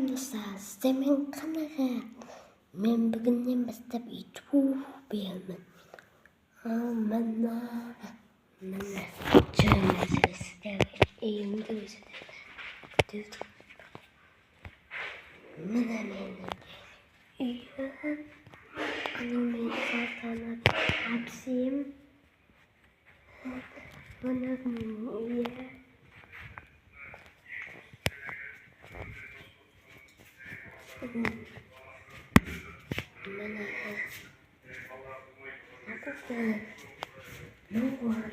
достал системийн канагаа мен бүгіннен бастап YouTube беймін. Мана журналистер үйімді өзі мана мен үйім анимен салтанат апсиім мана мен үйі Mana aku pun luar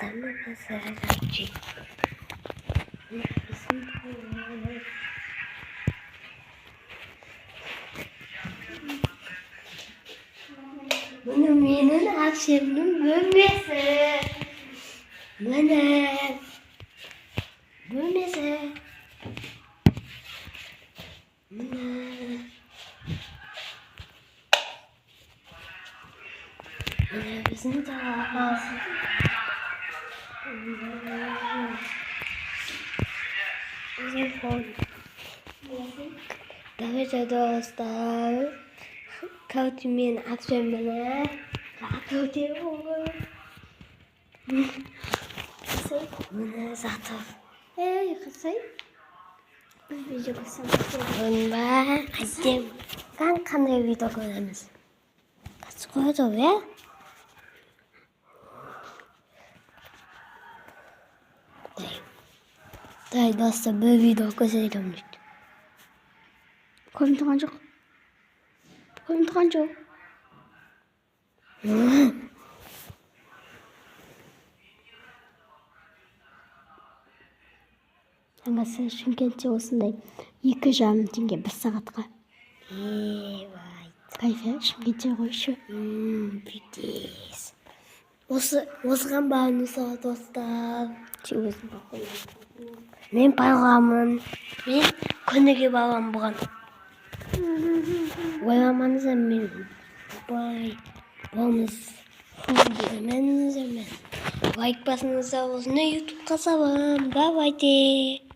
Adamı basaracak. Bunu benim akşamım bölmesi. Bana bölmesi. Bana bizim daha az. Давайте достал. Каутимин акшемена. Каутимин. Мына затов. Яхасай. Видео посмотрим. Хотим. Канал видео көрөмүз. Качкойдо бе? Дай достар бұл видео көрсетемін. Көріп тұрған жоқ. Жаңасы Шымкентте осындай 2,5 теңге 1 сағатқа. Кайфа, Шымкентте қойшы. Бүйдес. Осыған бағынуса достар. Өзім бақылым. Мен байғамын. Мен күніге бағам бұған. Байғаманыза мен бағымыз. Мен лайк басыңызда осыны YouTube-қа салам. Давайте.